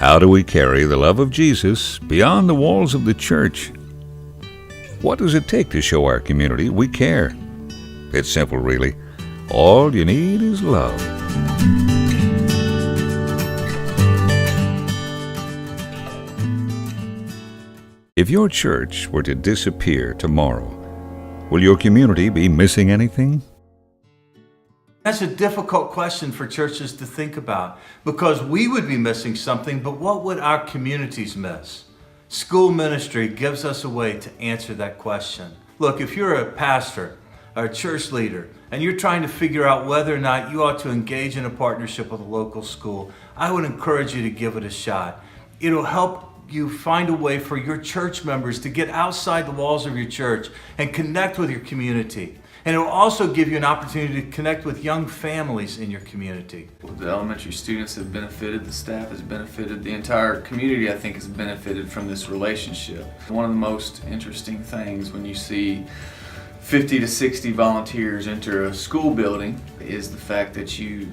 How do we carry the love of Jesus beyond the walls of the church? What does it take to show our community we care? It's simple, really. All you need is love. If your church were to disappear tomorrow, will your community be missing anything? That's a difficult question for churches to think about because we would be missing something, but what would our communities miss? School ministry gives us a way to answer that question. Look, if you're a pastor or a church leader and you're trying to figure out whether or not you ought to engage in a partnership with a local school, I would encourage you to give it a shot. It'll help you find a way for your church members to get outside the walls of your church and connect with your community. And it will also give you an opportunity to connect with young families in your community. The elementary students have benefited, the staff has benefited, the entire community, I think, has benefited from this relationship. One of the most interesting things when you see 50 to 60 volunteers enter a school building is the fact that you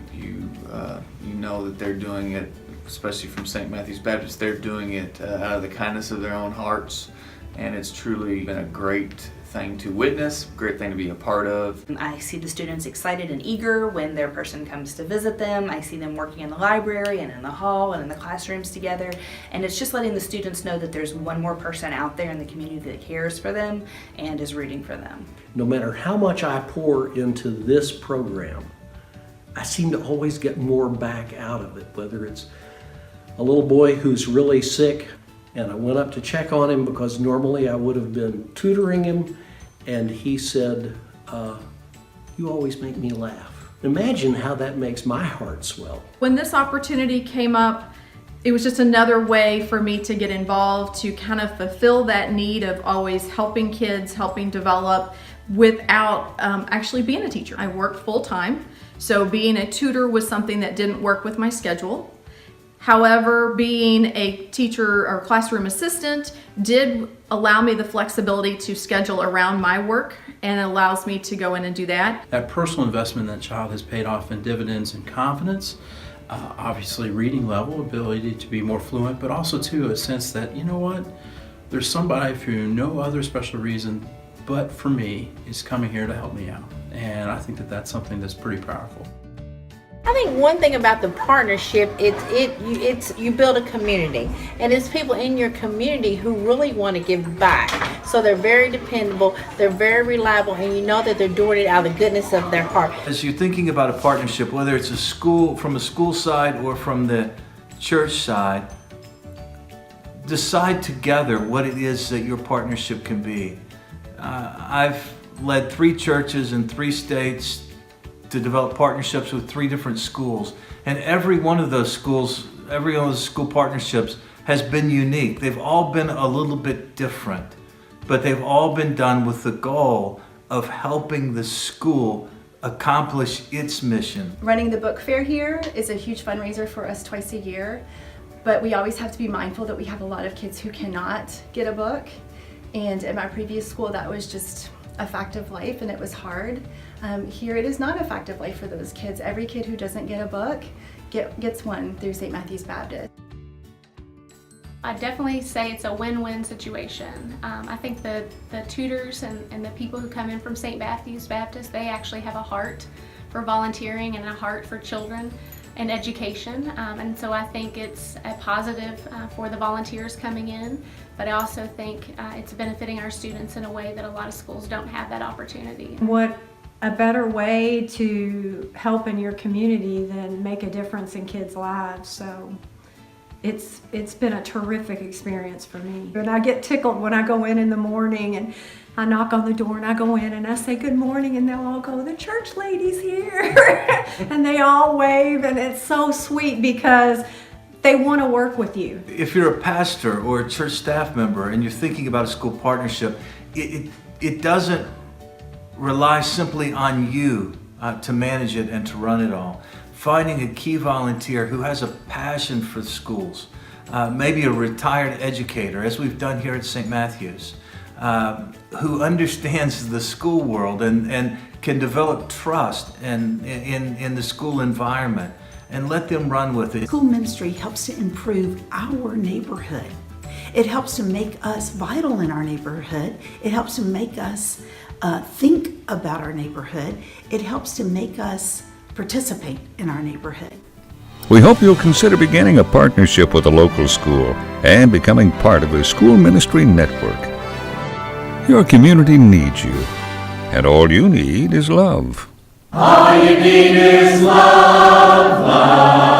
know that they're doing it, especially from St. Matthew's Baptist, they're doing it out of the kindness of their own hearts, and it's truly been a great thing to witness, great thing to be a part of. I see the students excited and eager when their person comes to visit them. I see them working in the library and in the hall and in the classrooms together, and it's just letting the students know that there's one more person out there in the community that cares for them and is rooting for them. No matter how much I pour into this program, I seem to always get more back out of it, whether it's a little boy who's really sick, and I went up to check on him because normally I would have been tutoring him, and he said, you always make me laugh. Imagine how that makes my heart swell. When this opportunity came up, it was just another way for me to get involved, to kind of fulfill that need of always helping kids, helping develop without actually being a teacher. I worked full time, so being a tutor was something that didn't work with my schedule. However, being a teacher or classroom assistant did allow me the flexibility to schedule around my work, and it allows me to go in and do that. That personal investment in that child has paid off in dividends and confidence, obviously reading level, ability to be more fluent, but also too a sense that, you know what, there's somebody for no other special reason but for me is coming here to help me out. And I think that that's something that's pretty powerful. I think one thing about the partnership, you build a community, and it's people in your community who really want to give back. So they're very dependable, they're very reliable, and you know that they're doing it out of the goodness of their heart. As you're thinking about a partnership, whether it's from a school side or from the church side, decide together what it is that your partnership can be. I've led 3 churches in 3 states to develop partnerships with 3 different schools. And every one of those schools, every one of those school partnerships has been unique. They've all been a little bit different, but they've all been done with the goal of helping the school accomplish its mission. Running the book fair here is a huge fundraiser for us twice a year, but we always have to be mindful that we have a lot of kids who cannot get a book. And at my previous school, that was just a fact of life, and it was hard. Here it is not a fact of life for those kids. Every kid who doesn't get a book gets one through St. Matthew's Baptist. I definitely say it's a win-win situation. I think the tutors and the people who come in from St. Matthew's Baptist, they actually have a heart for volunteering and a heart for children and education, and so I think it's a positive for the volunteers coming in, but I also think it's benefiting our students in a way that a lot of schools don't have that opportunity. What a better way to help in your community than make a difference in kids' lives. So it's been a terrific experience for me. And I get tickled when I go in the morning and I knock on the door and I go in and I say good morning, and they'll all go, the church lady's here. And they all wave, and it's so sweet because they want to work with you. If you're a pastor or a church staff member and you're thinking about a school partnership, it doesn't rely simply on you to manage it and to run it all. Finding a key volunteer who has a passion for schools, maybe a retired educator, as we've done here at St. Matthew's, who understands the school world and can develop trust in the school environment and let them run with it. School ministry helps to improve our neighborhood. It helps to make us vital in our neighborhood. It helps to make us think about our neighborhood. It helps to make us participate in our neighborhood. We hope you'll consider beginning a partnership with a local school and becoming part of the School Ministry Network. Your community needs you, and all you need is love. All you need is love, love.